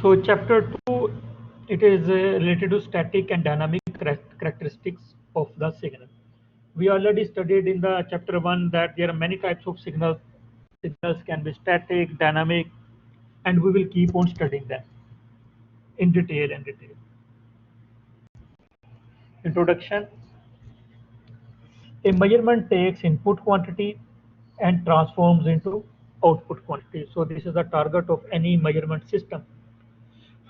So chapter 2, it is related to static and dynamic characteristics of the signal. We already studied in the chapter 1 that there are many types of signals. Signals can be static, dynamic, and we will keep on studying them in detail and detail. Introduction. A measurement takes input quantity and transforms into output quantity. So this is the target of any measurement system.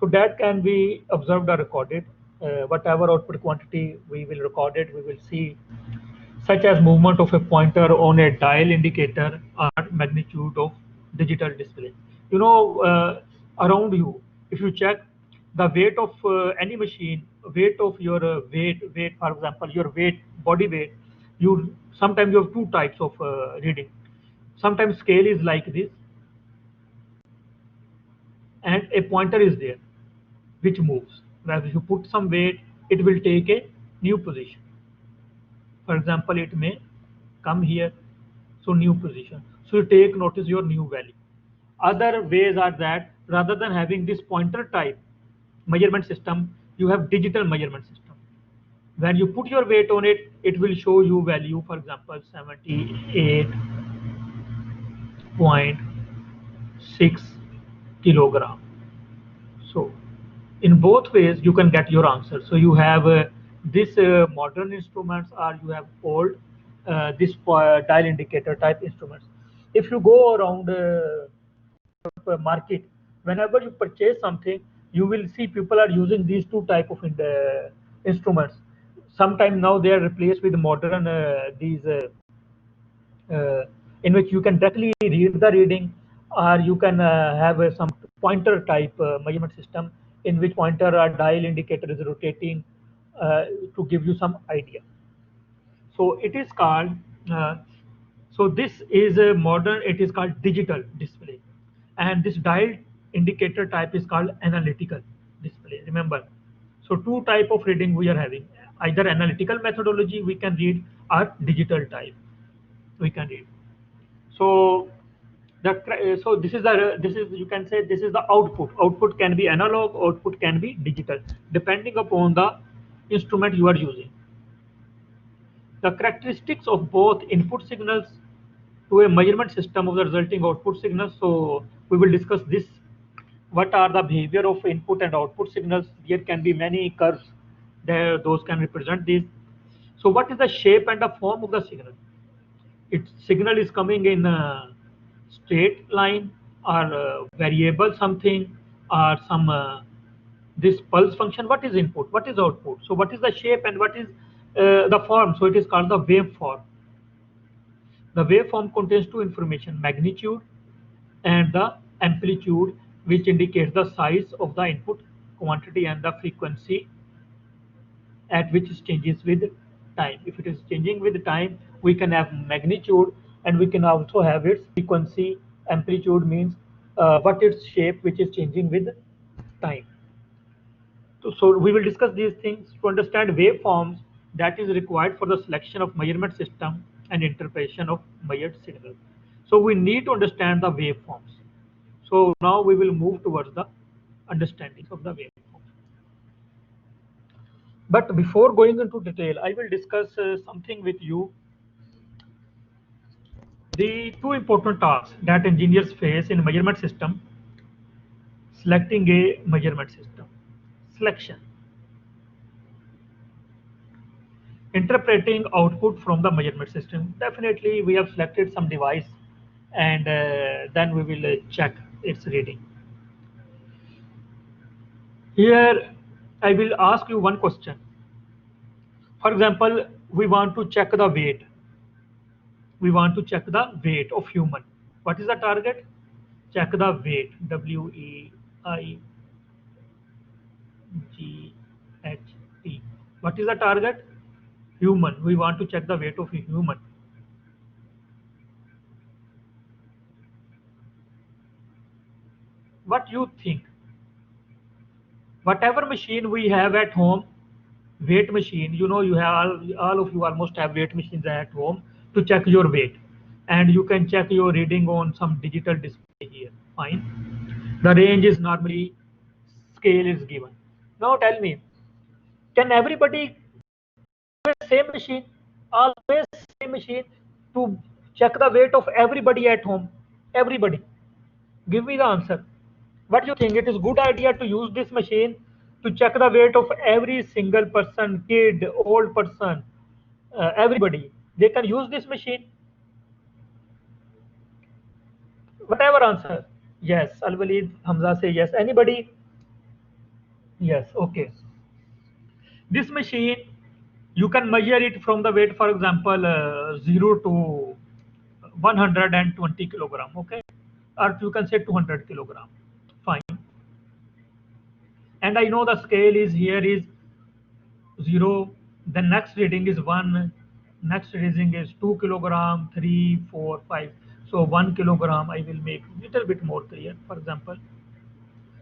So that can be observed or recorded. Whatever output quantity we will record it, we will see, such as movement of a pointer on a dial indicator or magnitude of digital display. You know, around you, if you check the weight of any machine, weight of your weight, for example, your weight, body weight, you sometimes you have two types of reading. Sometimes scale is like this, and a pointer is there which moves. Where if you put some weight, it will take a new position. For example, it may come here, so new position. So you take notice your new value. Other ways are that rather than having this pointer type measurement system, you have digital measurement system. When you put your weight on it, it will show you value, for example, 78.6 kilogram. So in both ways you can get your answer. So you have this modern instruments, or you have old this dial indicator type instruments. If you go around market, whenever you purchase something, you will see people are using these two type of instruments. Sometimes now they are replaced with modern these uh, in which you can directly read the reading, or you can have some pointer type measurement system in which pointer or dial indicator is rotating to give you some idea. So it is called, uh, so this is a modern, it is called digital display. And this dial indicator type is called analytical display, remember. So two type of reading we are having, either analytical methodology we can read, or digital type we can read. So so this is, you can say, this is the output. Output can be analog, output can be digital, depending upon the instrument you are using. The characteristics of both input signals to a measurement system of the resulting output signals. So we will discuss this. What are the behavior of input and output signals? There can be many curves there, those can represent this. So what is the shape and the form of the signal? Its signal is coming in a straight line, or variable something, or some this pulse function. What is input, what is output? So what is the shape and what is the form? So it is called the waveform. The waveform contains two information: magnitude and the amplitude, which indicates the size of the input quantity and the frequency at which it changes with time. If it is changing with time, we can have magnitude, and we can also have its frequency. Amplitude means what its shape, which is changing with time. So we will discuss these things to understand waveforms that is required for the selection of measurement system and interpretation of measured signal. So we need to understand the waveforms. So now we will move towards the understanding of the waveform. But before going into detail, I will discuss something with you. The two important tasks that engineers face in measurement system: selecting a measurement system, selection, interpreting output from the measurement system. Definitely, we have selected some device, and then we will check its reading. Here, I will ask you one question. For example, we want to check the weight. We want to check the weight of human. What is the target? Check the weight. WEIGHT. What is the target? Human. We want to check the weight of a human. What you think? Whatever machine we have at home, weight machine, you know, you have all of you almost have weight machines at home to check your weight, and you can check your reading on some digital display here. Fine. The range is normally scale is given. Now tell me, can everybody same machine, always same machine to check the weight of everybody at home? Everybody. Give me the answer. What do you think? It is good idea to use this machine to check the weight of every single person, kid, old person, everybody. They can use this machine. Whatever answer. Yes. Al Walid Hamza say yes. Anybody? Yes. Okay. This machine, you can measure it from the weight, for example, 0 to 120 kilogram, okay? Or you can say 200 kilogram. Fine. And I know the scale is here is 0, the next reading is 1, next reading is 2 kilogram, 3, 4, 5. So 1 kilogram, I will make little bit more clear. For example,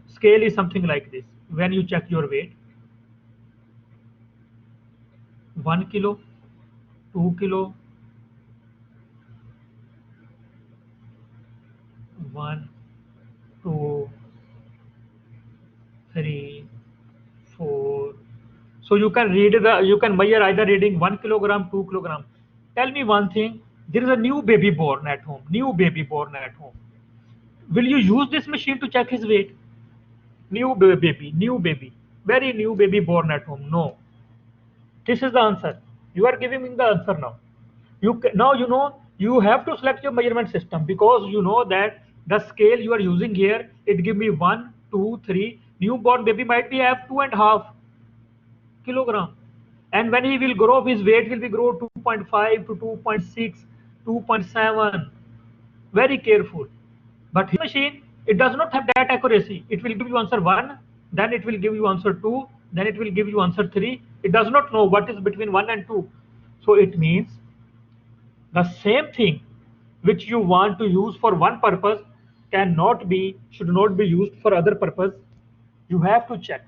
scale is something like this. When you check your weight, 1 kilo, 2 kilo, 1, 2, 3, 4. So you can measure either reading 1 kilogram, 2 kilogram. Tell me one thing. There is a new baby born at home. New baby born at home. Will you use this machine to check his weight? New baby, very new baby born at home. No. This is the answer. You are giving me the answer now. Now you know you have to select your measurement system because you know that the scale you are using here it give me 1, 2, 3. Newborn baby might be have 2.5 kilogram, and when he will grow, his weight will be grow 2.5 to 2.6, 2.7. Very careful. But his machine, it does not have that accuracy. It will give you answer 1, then it will give you answer 2, then it will give you answer 3. It does not know what is between 1 and 2. So it means the same thing which you want to use for one purpose should not be used for other purpose. You have to check.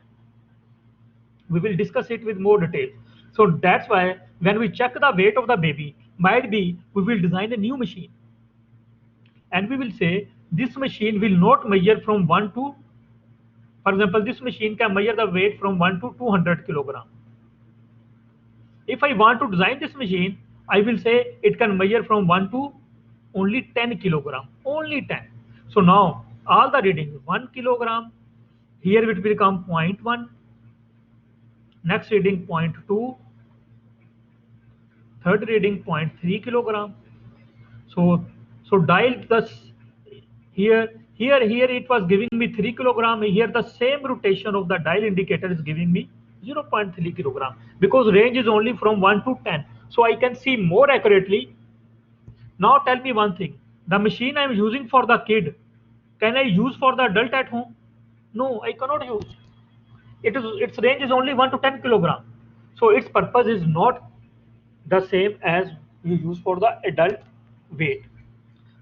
We will discuss it with more detail. So that's why when we check the weight of the baby, might be we will design a new machine. And we will say this machine will not measure from 1 to, for example, this machine can measure the weight from 1 to 200 kilogram. If I want to design this machine, I will say it can measure from 1 to only 10 kilogram, only 10. So now all the reading 1 kilogram, here it will become 0.1, next reading 0.2, third reading 0.3 kilogram. So dial this here it was giving me 3 kilogram. Here the same rotation of the dial indicator is giving me 0.3 kilogram because range is only from 1 to 10. So I can see more accurately. Now tell me one thing. The machine I am using for the kid, can I use for the adult at home? No, I cannot use. Its range is only 1 to 10 kilogram. So its purpose is not the same as you use for the adult weight.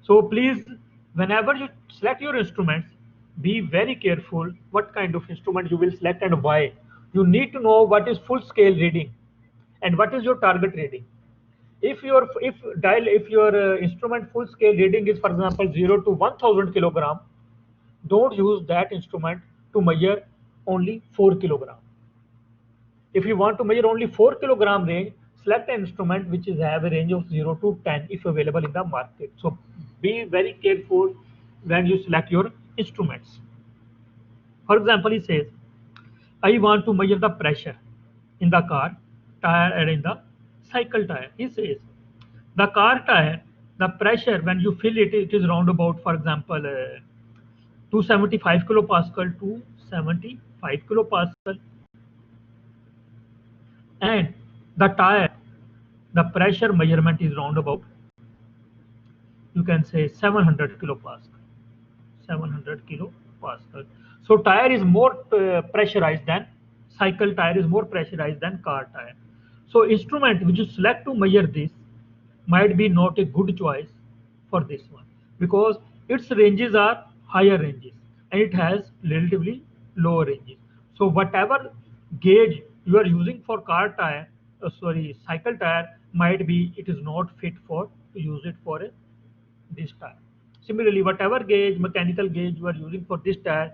So please, whenever you select your instruments, be very careful what kind of instrument you will select and why. You need to know what is full scale reading and what is your target reading. If your instrument full scale reading is, for example, 0 to 1000 kilogram, don't use that instrument to measure only 4 kilogram. If you want to measure only 4 kilogram range, select an instrument which is have a range of 0 to 10 if available in the market. So be very careful when you select your instruments. For example, he says, I want to measure the pressure in the car tire and in the cycle tire. He says, the car tire, the pressure when you fill it, it is round about, for example, 275 kilopascal, 275 kilopascal, and the tire, the pressure measurement is round about, you can say 700 kilopascal. 700 kilopascal. So tire is more pressurized than cycle tire is more pressurized than car tire. So instrument which you select to measure this might be not a good choice for this one because its ranges are higher ranges and it has relatively lower ranges. So whatever gauge you are using for car tire, cycle tire might be it is not fit for to use it for a this tire. Similarly, whatever gauge, mechanical gauge you are using for this tire,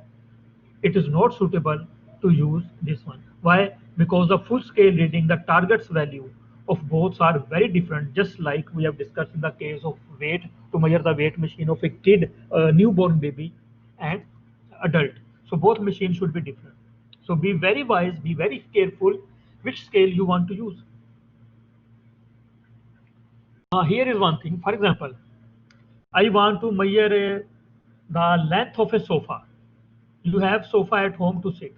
it is not suitable to use this one. Why? Because the full scale reading, the target's value of both are very different, just like we have discussed in the case of weight, to measure the weight machine of a kid, a newborn baby, and adult. So both machines should be different. So be very wise, be very careful which scale you want to use. Here is one thing. For example, I want to measure the length of a sofa. You have sofa at home to sit.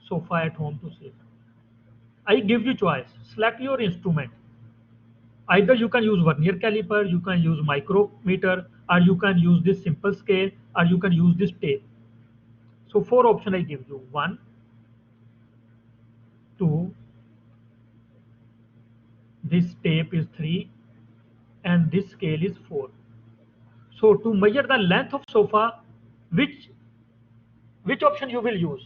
Sofa at home to sit. I give you choice. Select your instrument. Either you can use vernier caliper, you can use micrometer, or you can use this simple scale, or you can use this tape. So four options I give you. One, two, this tape is three, and this scale is four. So to measure the length of sofa, which which option you will use?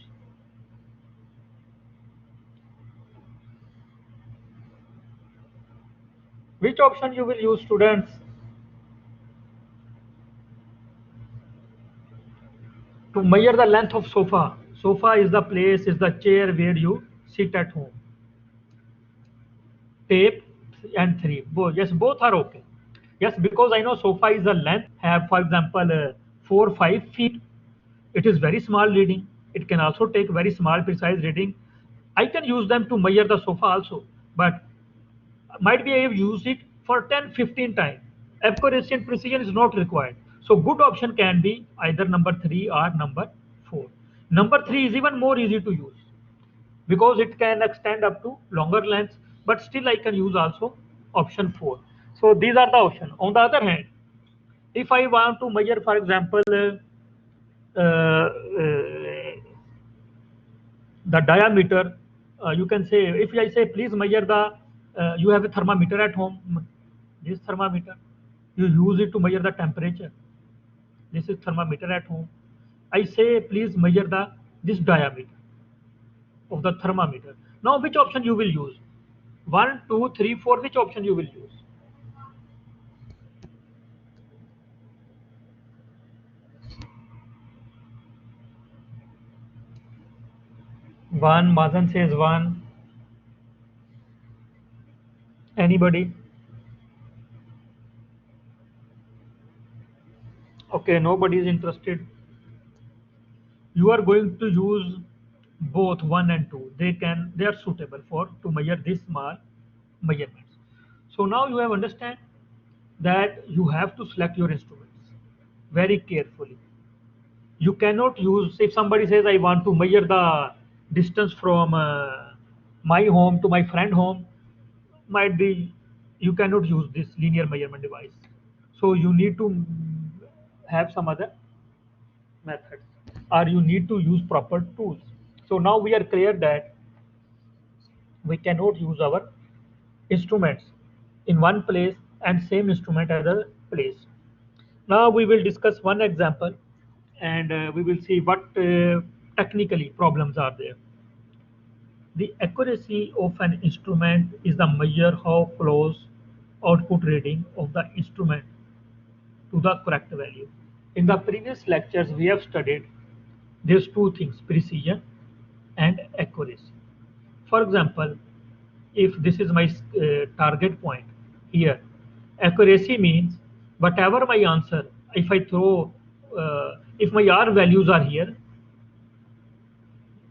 Which option you will use, students? To measure the length of sofa. Sofa is the place, is the chair where you sit at home. Tape and three. Both, yes, both are okay. Yes, because I know sofa is the length, have for example 4 5 feet. It is very small reading. It can also take very small precise reading. I can use them to measure the sofa also, but might be I have used it for 10 15 times. Accuracy and precision is not required. So good option can be either number 3 or number 4. Number 3 is even more easy to use because it can extend up to longer lengths, but still I can use also option 4. So these are the options. On the other hand, if I want to measure, for example, the diameter, you can say, if I say please measure the, you have a thermometer at home, this thermometer, you use it to measure the temperature. This is thermometer at home. I say please measure the this diameter of the thermometer. Now which option you will use? One, two, three, four. Which option you will use? One. Madan says one. Anybody? Okay, nobody is interested. You are going to use both one and two. They are suitable for to measure this small measurements. So now you have understand that you have to select your instruments very carefully. You cannot use, if somebody says I want to measure the distance from my home to my friend home, might be you cannot use this linear measurement device. So you need to have some other methods, or you need to use proper tools. So now we are clear that we cannot use our instruments in one place and same instrument at other place. Now we will discuss one example, and we will see what technically problems are there. The accuracy of an instrument is the measure how close output reading of the instrument to the correct value. In the previous lectures, we have studied these two things, precision and accuracy. For example, if this is my target point here, accuracy means whatever my answer, if I throw, if my R values are here,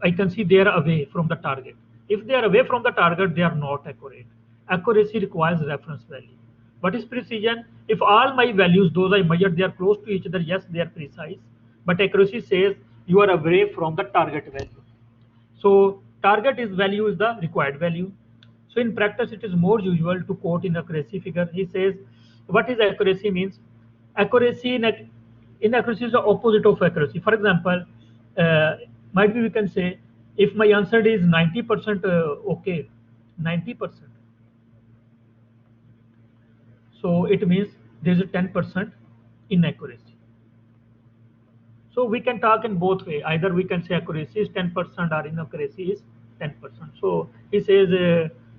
I can see they are away from the target. If they are away from the target, they are not accurate. Accuracy requires reference value. What is precision? If all my values, those I measured, they are close to each other, yes, they are precise. But accuracy says you are away from the target value. So target is value is the required value. So in practice, it is more usual to quote in accuracy figure. He says, what is accuracy means? Accuracy inaccuracy is the opposite of accuracy. For example, uh, might be we can say if my answer is 90% okay, 90%. So it means there is a 10% inaccuracy. So we can talk in both way. Either we can say accuracy is 10% or inaccuracy is 10%. So he says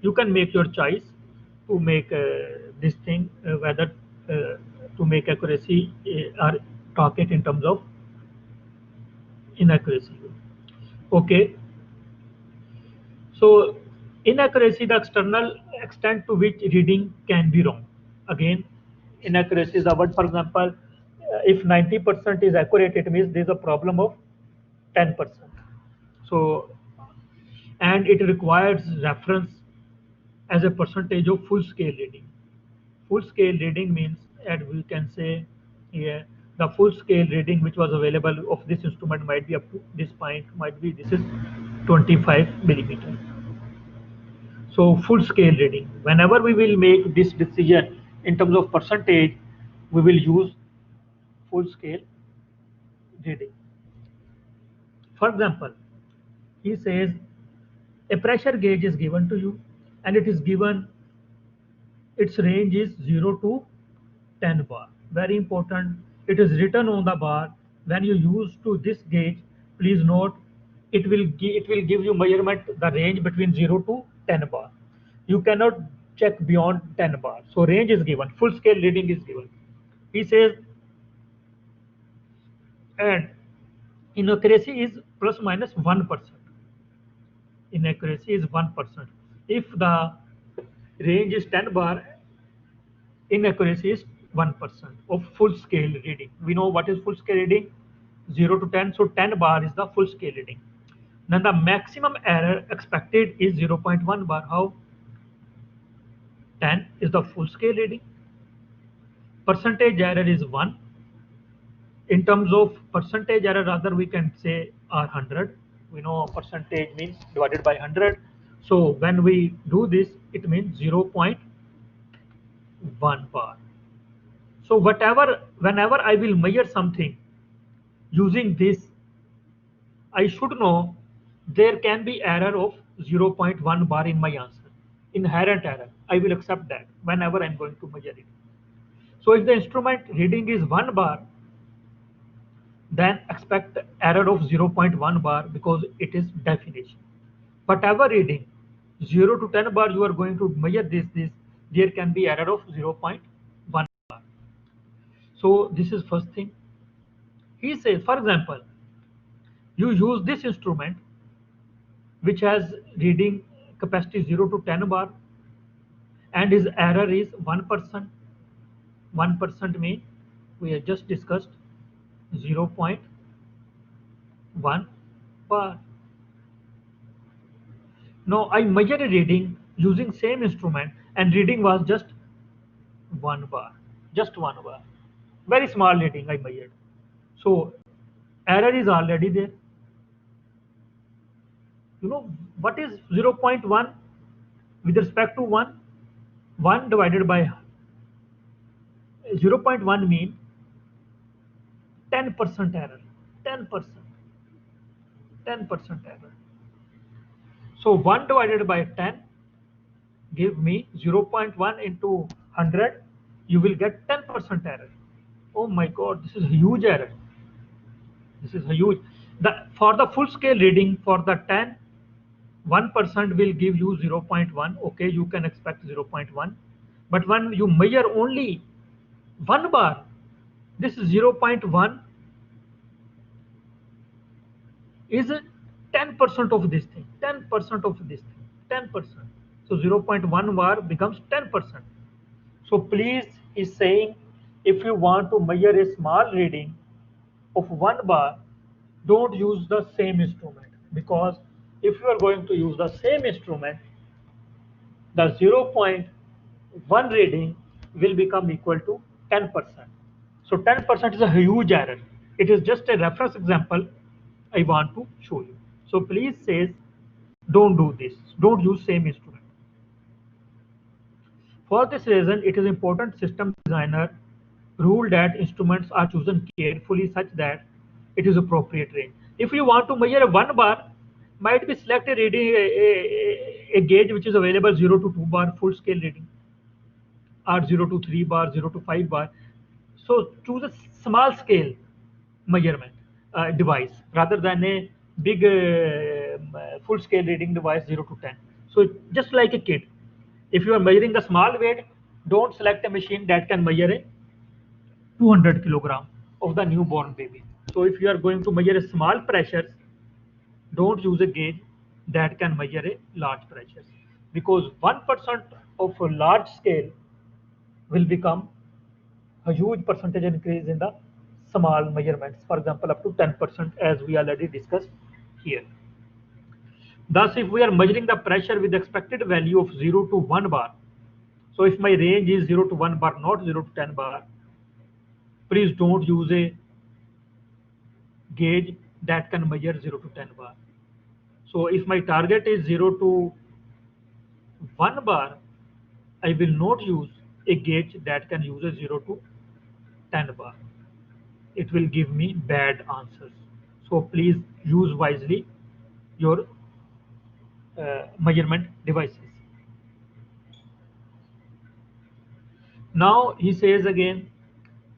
you can make your choice to make this thing whether to make accuracy or talk it in terms of inaccuracy. Okay, so inaccuracy, the external extent to which reading can be wrong. Again, inaccuracy is the word. For example, if 90% is accurate, it means there is a problem of 10%. So, and it requires reference as a percentage of full scale reading. Full scale reading means, and we can say here, the full scale reading which was available of this instrument might be up to this point, might be this is 25 millimeter. So full scale reading. Whenever we will make this decision in terms of percentage, we will use full scale reading. For example, he says a pressure gauge is given to you and it is given its range is 0 to 10 bar. Very important. It is written on the bar. When you use to this gauge, please note it will give you measurement the range between 0 to 10 bar. You cannot check beyond 10 bar. So range is given. Full scale reading is given. He says, and inaccuracy is plus minus 1%. Inaccuracy is 1%. If the range is 10 bar, inaccuracy is 1% of full scale reading. We know what is full scale reading, 0 to 10. So 10 bar is the full scale reading. Then the maximum error expected is 0.1 bar. How? 10 is the full scale reading. Percentage error is 1. In terms of percentage error, rather we can say are 100. We know percentage means divided by 100. So when we do this, it means 0.1 bar. So whenever I will measure something using this, I should know there can be error of 0.1 bar in my answer. Inherent error. I will accept that whenever I'm going to measure it. So if the instrument reading is 1 bar, then expect error of 0.1 bar because it is definition. Whatever reading 0 to 10 bar you are going to measure this, there can be error of 0.1 bar. So this is first thing. He says, for example, you use this instrument which has reading capacity 0 to 10 bar and his error is 1%. 1% mean we have just discussed 0.1 bar. Now I measure a reading using same instrument and reading was just 1 bar. Just 1 bar. Very small reading I measured. So error is already there. You know what is 0.1 with respect to 1? 1 divided by 0.1 mean 10% error. 10%. 10% error. So 1 divided by 10 give me 0.1 into 100. You will get 10% error. Oh my God, this is a huge error. This is a huge. For the full scale reading for the 10, 1% will give you 0.1. Okay, you can expect 0.1. But when you measure only 1 bar, this 0.1 is 10% of this thing. 10% of this thing. 10%. So 0.1 bar becomes 10%. So please, is saying if you want to measure a small reading of 1 bar, don't use the same instrument, because if you are going to use the same instrument, the 0.1 reading will become equal to 10%. So 10% is a huge error. It is just a reference example I want to show you. So please says don't do this. Don't use same instrument. For this reason, it is important system designer rule that instruments are chosen carefully such that it is appropriate range. If you want to measure a 1 bar, might be select a reading a gauge which is available 0 to 2 bar full scale reading, or 0 to 3 bar, 0 to 5 bar. So choose a small scale measurement device rather than a big full scale reading device 0 to 10. So just like a kid, if you are measuring a small weight, don't select a machine that can measure a 200 kilogram of the newborn baby. So if you are going to measure a small pressures, don't use a gauge that can measure a large pressure, because 1% of a large scale will become a huge percentage increase in the small measurements, for example up to 10%, as we already discussed here. Thus, if we are measuring the pressure with expected value of 0 to 1 bar, so if my range is 0 to 1 bar, not 0 to 10 bar, please don't use a gauge that can measure 0 to 10 bar. So if my target is 0 to 1 bar, I will not use a gauge that can use a 0 to 10 bar. It will give me bad answers. So please use wisely your measurement devices. Now he says again,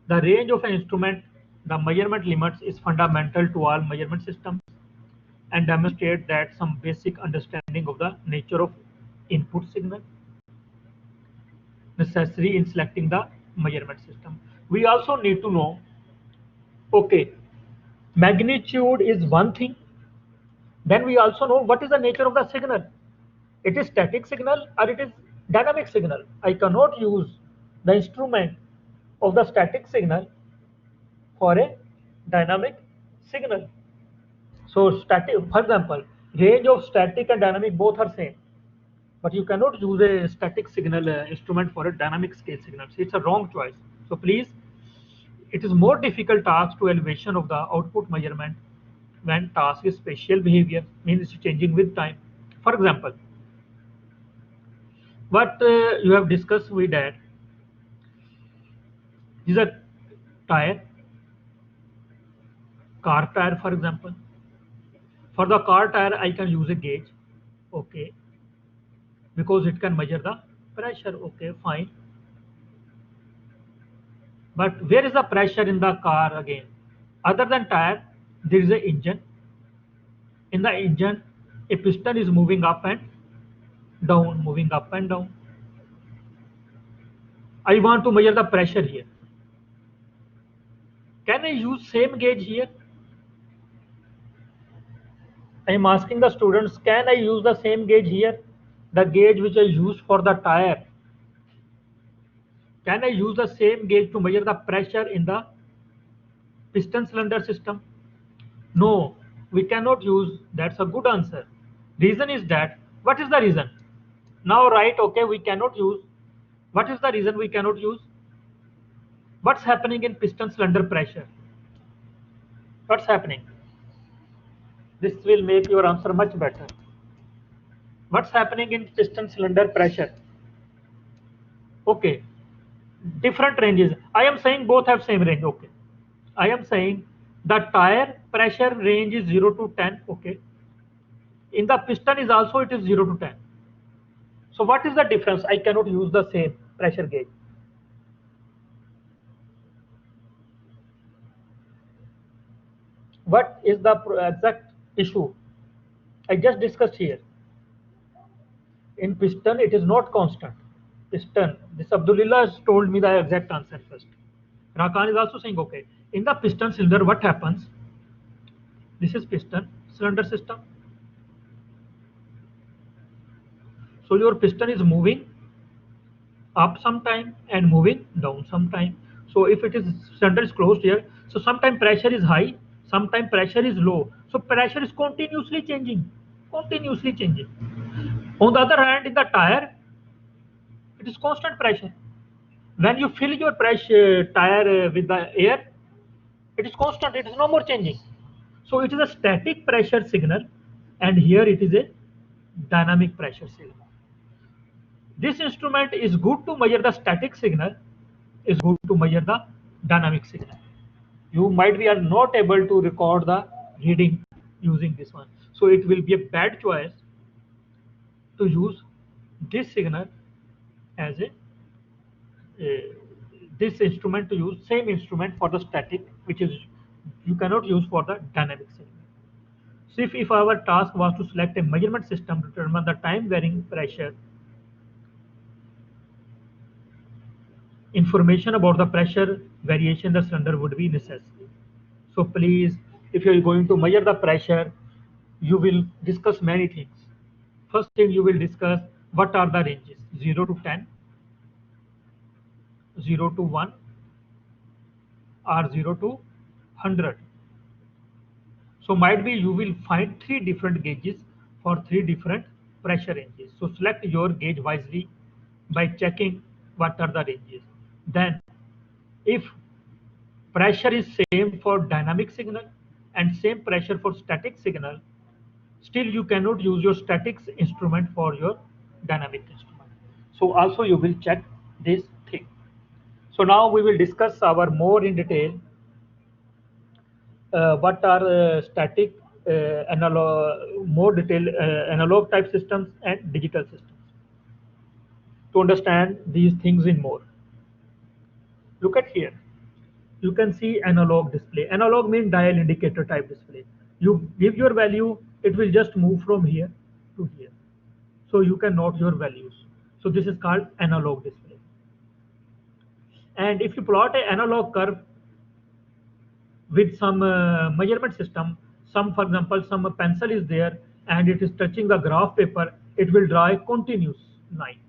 the range of an instrument, the measurement limits is fundamental to all measurement systems and demonstrate that some basic understanding of the nature of input signal necessary in selecting the measurement system. We also need to know, okay, magnitude is one thing, then we also know what is the nature of the signal. It is static signal or it is dynamic signal. I cannot use the instrument of the static signal for a dynamic signal. So static, for example, range of static and dynamic both are same, but you cannot use a static signal instrument for a dynamic scale signal. So it's a wrong choice. So please, it is more difficult task to elevation of the output measurement when task is spatial behavior, means it's changing with time. For example, what you have discussed with that is a tire, car tire, for example. For the car tire, I can use a gauge, okay, because it can measure the pressure, okay, fine. But where is the pressure in the car again? Other than tire, there is an engine. In the engine, a piston is moving up and down, moving up and down. I want to measure the pressure here. Can I use same gauge here? I am asking the students, can I use the same gauge here? The gauge which I use for the tire. Can I use the same gauge to measure the pressure in the piston cylinder system? No, we cannot use. That's a good answer. Reason is that, what is the reason? Now write, okay, we cannot use. What is the reason we cannot use? What's happening in piston cylinder pressure? What's happening? This will make your answer much better. What's happening in piston cylinder pressure? Okay, different ranges. I am saying both have same range. Okay, I am saying the tire pressure range is 0 to 10. Okay, in the piston is also it is 0 to 10. So what is the difference? I cannot use the same pressure gauge. What is the exact issue? I just discussed here. In piston, it is not constant. Piston. This Abdullah has told me the exact answer first. Rakan is also saying, okay. In the piston cylinder, what happens? This is piston cylinder system. So your piston is moving up sometime and moving down sometime. So if it is cylinder is closed here, so sometime pressure is high, sometime pressure is low. So pressure is continuously changing, continuously changing. On the other hand, in the tire, it is constant pressure. When you fill your pressure tire with the air, it is constant, it is no more changing. So it is a static pressure signal, and here it is a dynamic pressure signal. This instrument is good to measure the static signal, is good to measure the dynamic signal. You might be are not able to record the reading using this one. So it will be a bad choice to use this signal as a this instrument, to use same instrument for the static, which is you cannot use for the dynamic signal. So if our task was to select a measurement system to determine the time varying pressure, information about the pressure variation in the cylinder would be necessary. So please, if you are going to measure the pressure, you will discuss many things. First thing you will discuss, what are the ranges? 0 to 10, 0 to 1, or 0 to 100. So might be you will find three different gauges for three different pressure ranges. So select your gauge wisely by checking what are the ranges. Then if pressure is same for dynamic signal and same pressure for static signal, still you cannot use your statics instrument for your dynamic instrument. So also you will check this thing. So now we will discuss our more in detail what are static analog, more detailed analog type systems and digital systems. To understand these things in more, look at here. You can see analog display. Analog means dial indicator type display. You give your value, it will just move from here to here. So you can note your values. So this is called analog display. And if you plot an analog curve with some measurement system, some, for example, some pencil is there and it is touching the graph paper, it will draw a continuous line.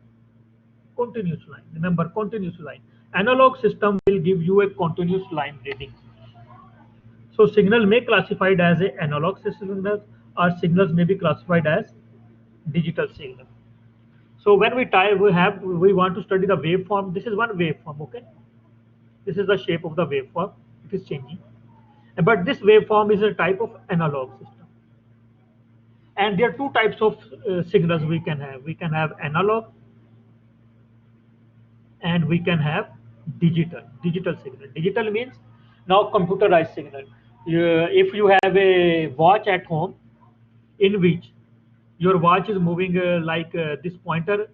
Continuous line. Remember, continuous line. Analog system will give you a continuous line reading. So signal may classified as a analog signal or signals may be classified as digital signal. So when we want to study the waveform. This is one waveform, okay? This is the shape of the waveform. It is changing. But this waveform is a type of analog system. And there are two types of signals we can have. We can have analog and we can have digital signal. Digital means now computerized signal. If you have a watch at home in which your watch is moving like this pointer,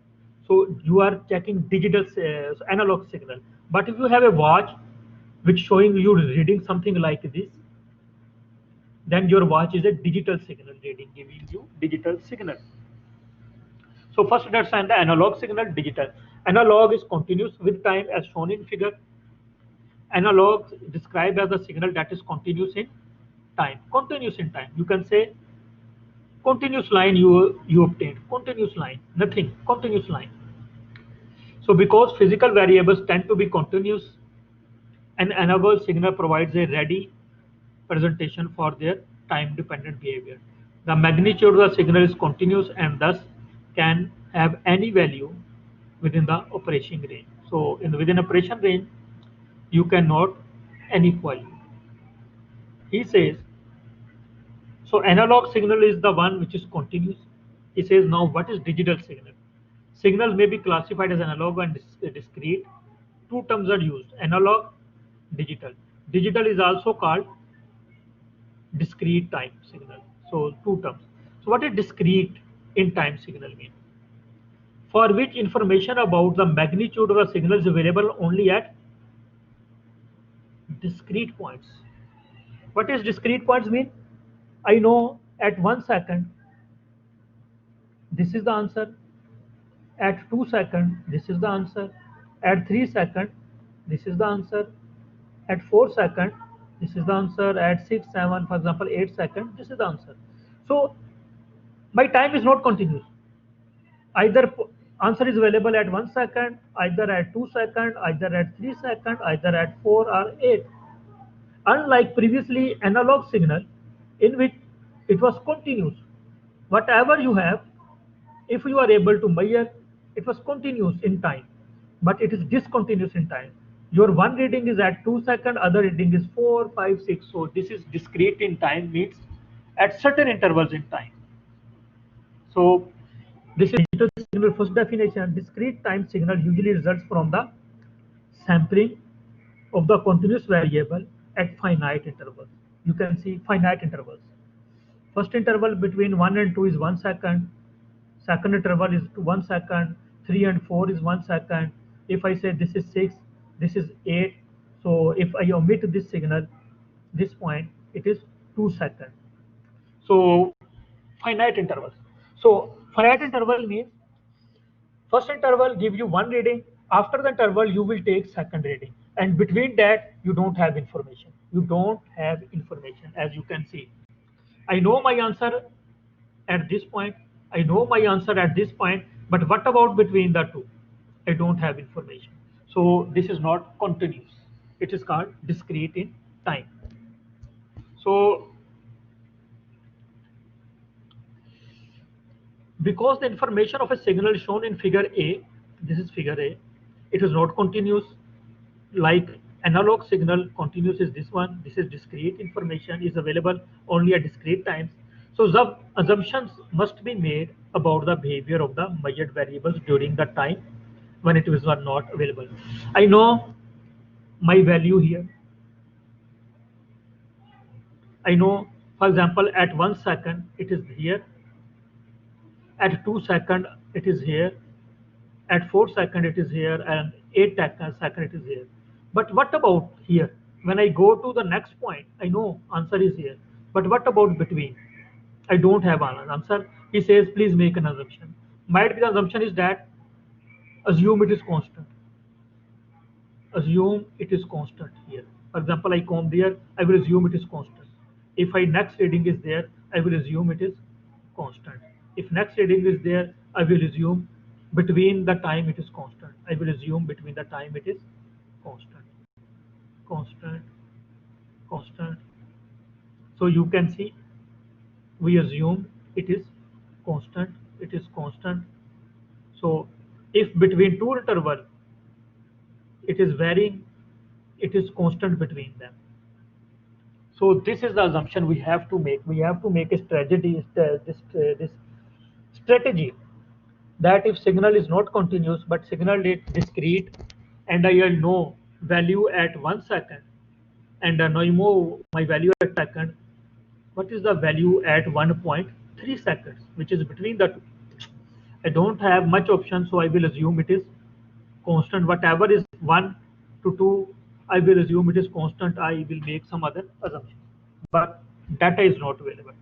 so you are checking digital analog signal. But if you have a watch which showing you reading something like this, then your watch is a digital signal reading, giving you digital signal. So first understand the analog signal, digital. Analog is continuous with time as shown in figure. Analog described as a signal that is continuous in time. Continuous in time. You can say continuous line you obtained. Continuous line. Nothing. Continuous line. So because physical variables tend to be continuous, an analog signal provides a ready presentation for their time-dependent behavior. The magnitude of the signal is continuous and thus can have any value within the operation range. So within operation range, you can note any value. He says, so analog signal is the one which is continuous. He says now what is digital signal? Signals may be classified as analog and discrete. Two terms are used, analog, digital. Digital is also called discrete time signal. So two terms. So what is discrete in time signal mean? For which information about the magnitude of the signal is available only at discrete points. What is discrete points mean? I know at 1 second this is the answer. At 2 seconds this is the answer. At 3 seconds this is the answer. At 4 seconds this is the answer. At 6, 7, for example 8 seconds this is the answer. So my time is not continuous. Either answer is available at 1 second, either at 2 seconds, either at 3 seconds, either at 4 or 8. Unlike previously analog signal in which it was continuous. Whatever you have, if you are able to measure, it was continuous in time, but it is discontinuous in time. Your one reading is at 2 seconds, other reading is 4, 5, 6. So this is discrete in time, means at certain intervals in time. So this is digital signal first definition. Discrete time signal usually results from the sampling of the continuous variable at finite intervals. You can see finite intervals. First interval between 1 and 2 is 1 second. Second interval is 1 second. 3 and 4 is 1 second. If I say this is 6, this is 8. So if I omit this signal, this point, it is 2 seconds. So finite intervals. So finite interval means first interval give you one reading. After the interval, you will take second reading, and between that you don't have information. You don't have information, as you can see. I know my answer at this point. I know my answer at this point, but what about between the two? I don't have information. So this is not continuous. It is called discrete in time. So because the information of a signal is shown in figure A, this is figure A, it is not continuous like analog signal. Continuous is this one. This is discrete information is available only at discrete times. So the assumptions must be made about the behavior of the measured variables during the time when it was not available. I know my value here. I know, for example, at 1 second it is here, at 2 second it is here, at 4 second it is here, and 8 second it is here. But what about here? When I go to the next point, I know answer is here. But what about between? I don't have an answer. He says, please make an assumption. Might be the assumption is that assume it is constant. Assume it is constant here. For example, I come there, I will assume it is constant. If I next reading is there, I will assume it is constant. If next reading is there, I will assume between the time it is constant. I will assume between the time it is constant, constant, constant. So you can see we assume it is constant, it is constant. So if between two interval it is varying, it is constant between them. So this is the assumption we have to make. We have to make a strategy, this strategy that if signal is not continuous but signal is discrete, and I know value at 1 second, and I know my value at second, what is the value at 1.3 seconds, which is between the two. I don't have much option, so I will assume it is constant. Whatever is 1 to 2, I will assume it is constant. I will make some other assumption, but data is not available.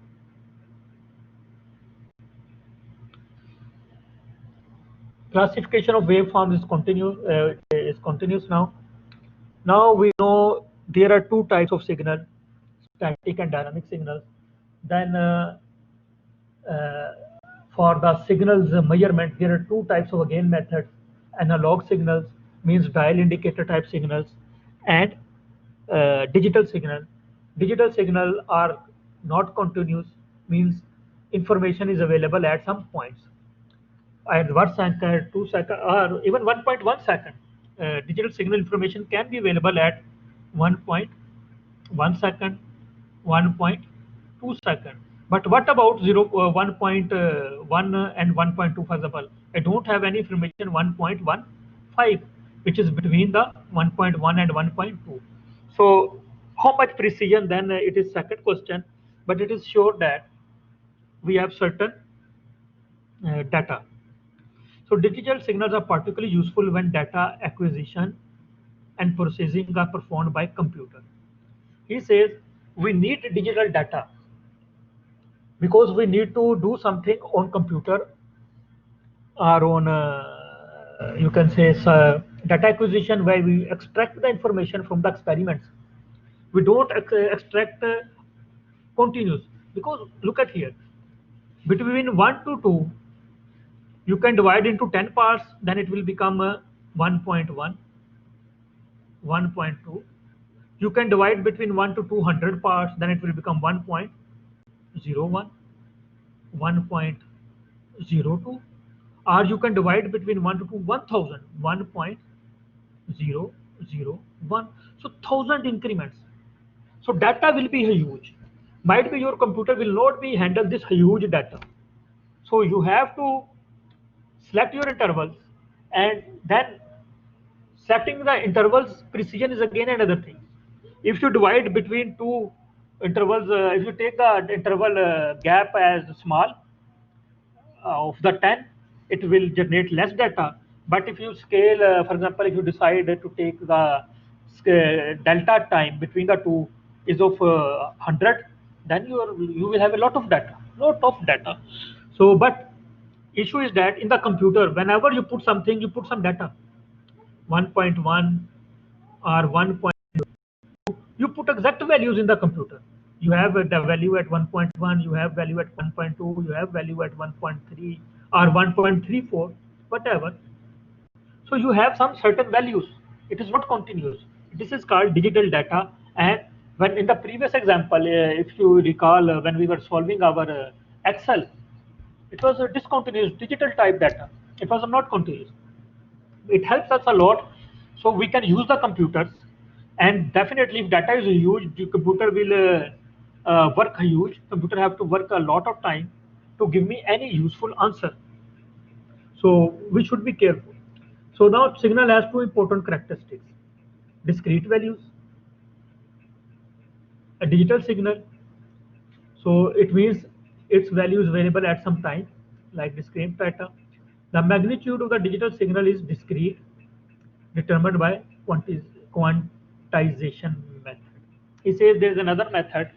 Classification of waveforms is continuous now. Now we know there are two types of signal, static and dynamic signals. Then uh, for the signals measurement, there are two types of again methods: analog signals, means dial indicator type signals, and digital signal. Digital signal are not continuous, means information is available at some points at 1 second, 2 second, or even 1.1 second. Digital signal information can be available at 1.1 second, 1.2 second. But what about 1.1 and 1.2, for example? I don't have any information 1.15, which is between the 1.1 and 1.2. So how much precision then, it is second question, but it is sure that we have certain data. So digital signals are particularly useful when data acquisition and processing are performed by computer. He says we need digital data because we need to do something on computer or on you can say data acquisition, where we extract the information from the experiments. We don't extract continuous, because look at here, between 1 to 2 you can divide into 10 parts, then it will become 1.1, 1.2. You can divide between 1 to 200 parts, then it will become 1.01, 1.02, or you can divide between 1 to 1000, 1.001. So 1000 increments. So data will be huge. Might be your computer will not be handle this huge data. So you have to select your intervals, and then setting the intervals precision is again another thing. If you divide between two intervals, if you take the interval gap as small of the 10, it will generate less data. But if you scale, for example, if you decide to take the delta time between the two is of 100, then you will have a lot of data. So, but issue is that in the computer, whenever you put something, you put some data, 1.1 or 1. You put exact values in the computer. You have the value at 1.1, you have value at 1.2, you have value at 1.3 or 1.34, whatever. So you have some certain values. It is not continuous. This is called digital data. And when in the previous example, if you recall, when we were solving our Excel, it was a discontinuous digital type data. It was not continuous. It helps us a lot, so we can use the computers. And definitely, if data is huge, the computer will work huge. Computer have to work a lot of time to give me any useful answer. So we should be careful. So now signal has two important characteristics: discrete values, a digital signal. So it means its value is variable at some time, like discrete data. The magnitude of the digital signal is discrete, determined by quantization method. He says there is another method.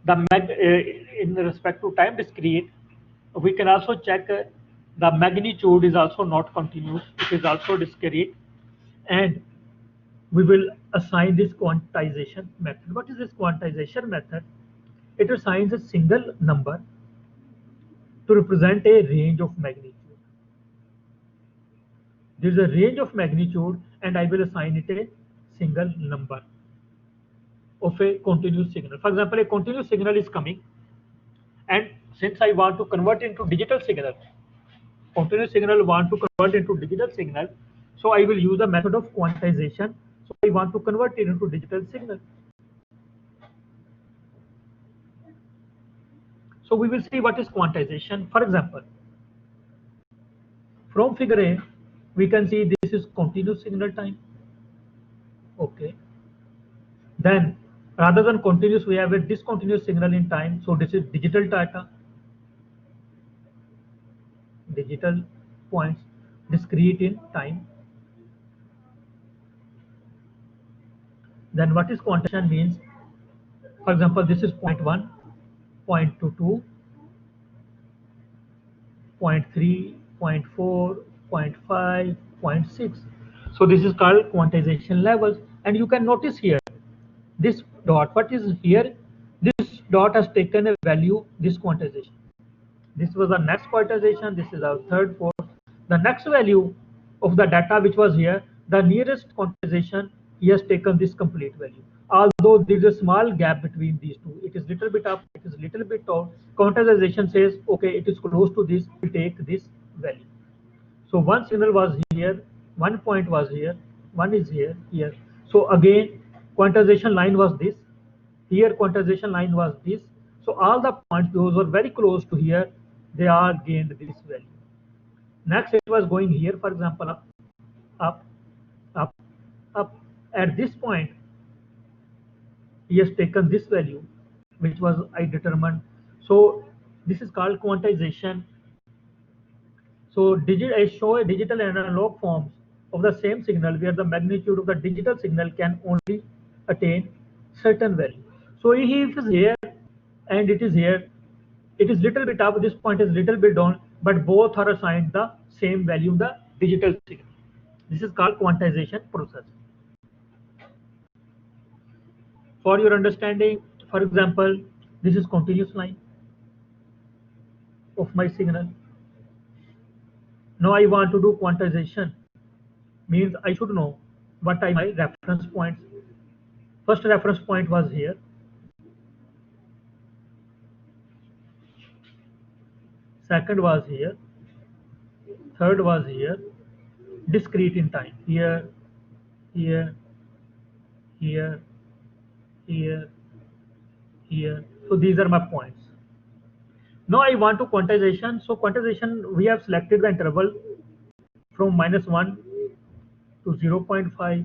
In respect to time discrete, we can also check the magnitude is also not continuous. It is also discrete, and we will assign this quantization method. What is this quantization method? It assigns a single number to represent a range of magnitude. There is a range of magnitude, and I will assign it a single number of a continuous signal. For example, a continuous signal is coming, and since I want to convert into digital signal, continuous signal want to convert into digital signal, so I will use a method of quantization. So I want to convert it into digital signal. So we will see what is quantization. For example, from figure A, we can see this is continuous signal time. Okay. Then rather than continuous, we have a discontinuous signal in time. So this is digital data, digital points, discrete in time. Then what is quantization means? For example, this is point 1, point 2, 0.22, point 0.3, point 0.4, point 0.5, point 0.6. So this is called quantization levels. And you can notice here, this dot, what is here? This dot has taken a value, this quantization. This was the next quantization, this is our third, fourth. The next value of the data which was here, the nearest quantization, he has taken this complete value. Although there is a small gap between these two, it is little bit up, it is little bit down. Quantization says, okay, it is close to this, we take this value. So one signal was here, 1 point was here, one is here, here. So again, quantization line was this, here quantization line was this. So all the points, those were very close to here, they all gained this value. Next, it was going here, for example, up, up, up, up. At this point, he has taken this value, which was I determined. So this is called quantization. So I show a digital and analog forms of the same signal where the magnitude of the digital signal can only attain certain value. So if it is here and it is here, it is little bit up, this point is little bit down, but both are assigned the same value, the digital signal. This is called quantization process. For your understanding, for example, this is continuous line of my signal. Now I want to do quantization, means I should know what are my reference points. First reference point was here. Second was here. Third was here. Discrete in time. Here, here, here, here, here. So these are my points. Now I want to quantization. So quantization, we have selected the interval from -1 to 0.5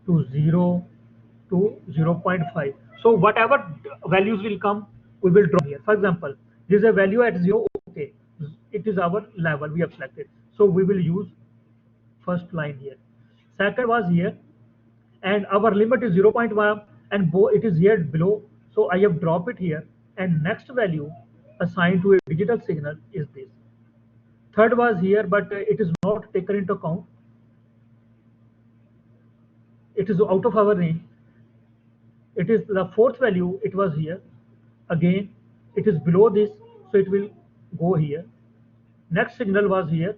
to 0 to 0.5. So whatever values will come, we will draw here. For example, there is a value at 0. Okay, it is our level we have selected. So we will use first line here. Second was here, and our limit is 0.1, and it is here below. So I have dropped it here, and next value assigned to a digital signal is this. Third was here, but it is not taken into account. It is out of our range. It is the fourth value, it was here. Again, it is below this, so it will go here. Next signal was here,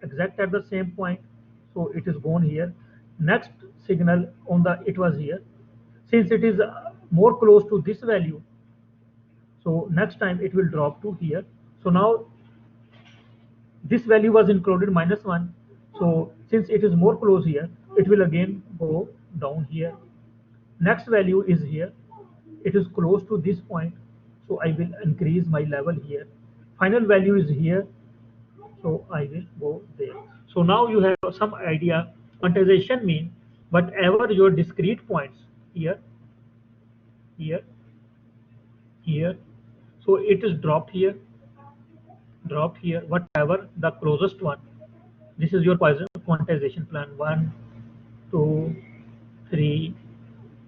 exact at the same point, so it is gone here. Next signal on the, it was here. Since it is more close to this value, so next time it will drop to here. So now this value was included -1. So since it is more close here, it will again go down here. Next value is here. It is close to this point, so I will increase my level here. Final value is here, so I will go there. So now you have some idea. Quantization mean whatever your discrete points here, here, here. So it is dropped here, whatever the closest one. This is your quantization plan: 1, 2, 3,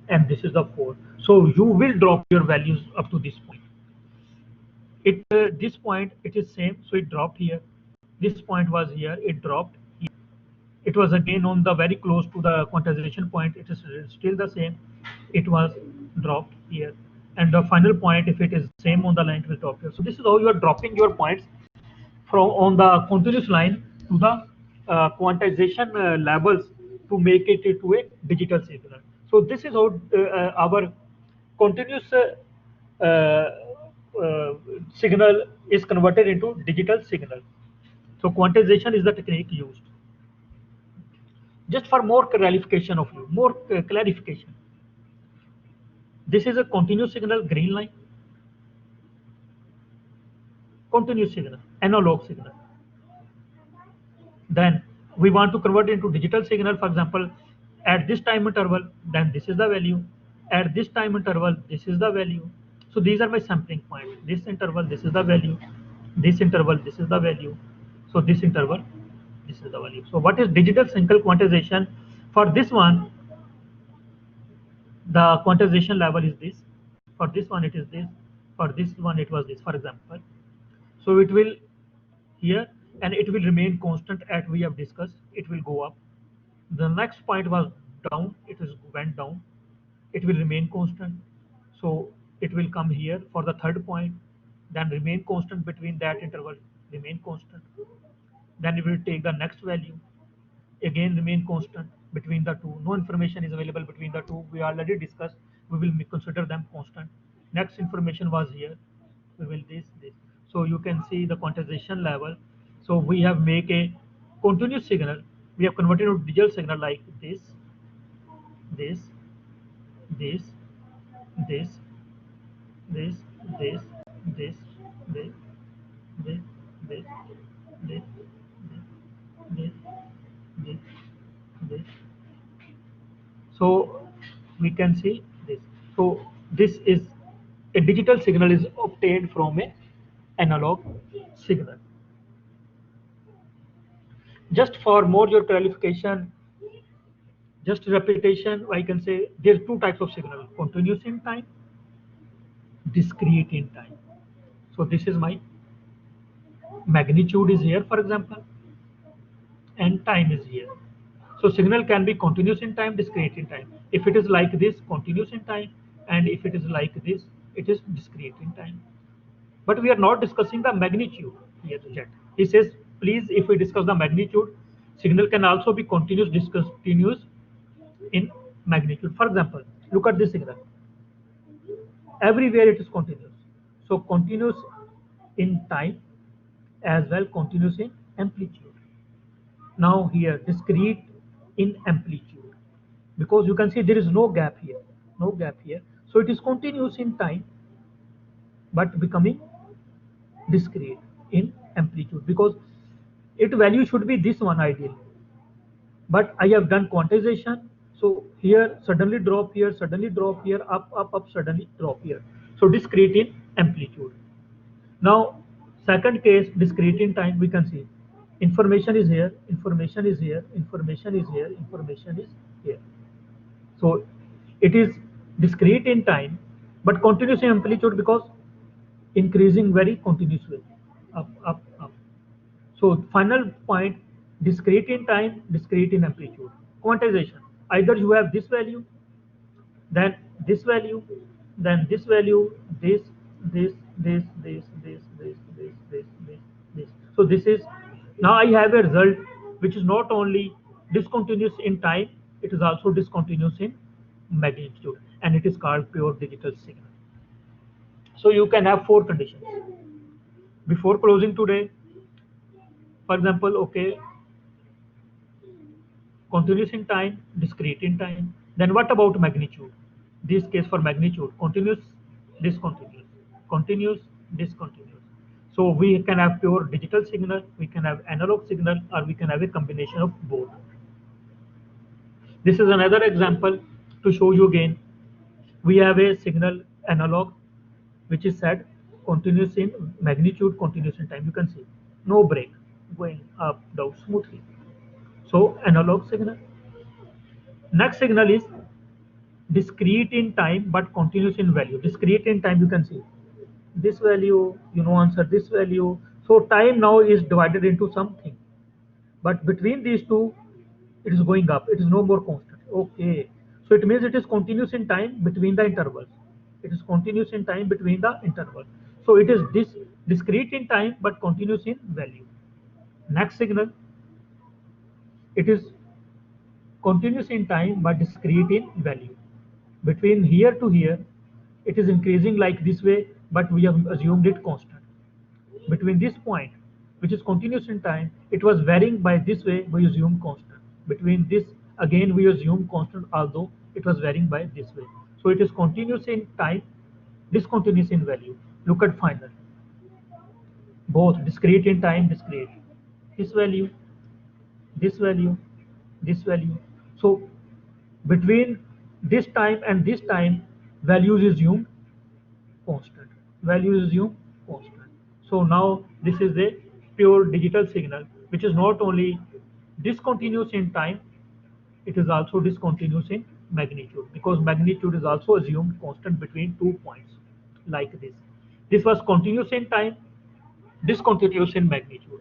and this is the 4. So you will drop your values up to this point. This point it is same, so it dropped here. This point was here, it dropped here. It was again on the very close to the quantization point. It is still the same. It was dropped here, and the final point, if it is same on the line, it will drop here. So this is how you are dropping your points from on the continuous line to the quantization levels to make it into a digital signal. So this is how our continuous signal is converted into digital signal. So quantization is the technique used. Just for more clarification of you, more clarification. This is a continuous signal, green line. Continuous signal, analog signal. Then we want to convert it into digital signal. For example, at this time interval, then this is the value. At this time interval, this is the value. So these are my sampling points. This interval, this is the value. This interval, this is the value. So this interval, this is the value. So what is digital signal quantization? For this one, the quantization level is this. For this one, it is this. For this one, it was this, for example. So it will here, and it will remain constant as we have discussed. It will go up. The next point was down, it is went down. It will remain constant. So it will come here for the third point, then remain constant between that interval, remain constant. Then it will take the next value, again remain constant between the two. No information is available between the two. We already discussed. We will consider them constant. Next information was here. We will this. So you can see the quantization level. So we have make a continuous signal. We have converted to digital signal like this, this, this, this, this, this, this, this, this, this, this, this, this, this. So we can see this. So this is a digital signal is obtained from a analog signal. Just for more your clarification, just repetition, I can say there's two types of signal: continuous in time, discrete in time. So this is my magnitude is here, for example, and time is here. So signal can be continuous in time, discrete in time. If it is like this, continuous in time, and if it is like this, it is discrete in time. But we are not discussing the magnitude here yet. He says, please, if we discuss the magnitude, signal can also be continuous, discontinuous in magnitude. For example, look at this signal. Everywhere it is continuous. So continuous in time as well, continuous in amplitude. Now here, discrete in amplitude, because you can see there is no gap here, no gap here. So it is continuous in time, but becoming discrete in amplitude, because its value should be this one ideally. But I have done quantization, so here suddenly drop here, suddenly drop here, up, suddenly drop here. So discrete in amplitude. Now second case, discrete in time, we can see information is here, information is here, information is here, information is here. So it is discrete in time, but continuous in amplitude, because increasing very continuous way, up. So final point, discrete in time, discrete in amplitude. Quantization, either you have this value, then this value, then this value, this. So this is, now I have a result which is not only discontinuous in time, it is also discontinuous in magnitude, and it is called pure digital signal. So you can have four conditions. Before closing today, for example, okay, continuous in time, discrete in time. Then what about magnitude? This case for magnitude, continuous, discontinuous, continuous, discontinuous. So we can have pure digital signal, we can have analog signal, or we can have a combination of both. This is another example to show you again. We have a signal analog, which is said continuous in magnitude, continuous in time. You can see no break, going up, down smoothly. So analog signal. Next signal is discrete in time but continuous in value. Discrete in time, you can see this value, answer this value. So time now is divided into something, but between these two, it is going up. It is no more constant. Okay, so it means it is continuous in time between the intervals. It is continuous in time between the intervals. So it is this discrete in time but continuous in value. Next signal, it is continuous in time but discrete in value. Between here to here, it is increasing like this way, but we have assumed it constant. Between this point, which is continuous in time, it was varying by this way, we assume constant. Between this, again we assume constant, although it was varying by this way. So it is continuous in time, discontinuous in value. Look at final. Both discrete in time, discrete. This value, this value, this value. So between this time and this time, values is assumed constant. Value is assumed constant. So now this is a pure digital signal, which is not only discontinuous in time, it is also discontinuous in magnitude, because magnitude is also assumed constant between 2 points, like this. This was continuous in time, discontinuous in magnitude.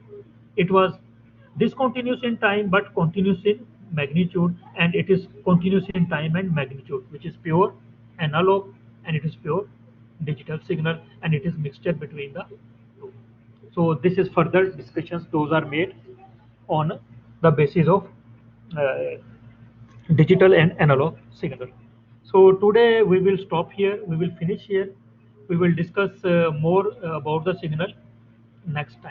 It was discontinuous in time but continuous in magnitude, and it is continuous in time and magnitude, which is pure analog, and it is pure digital signal, and it is mixture between the two. So this is further discussions, those are made on the basis of uh, digital and analog signal. So today we will stop here, we will finish here. We will discuss more about the signal next time.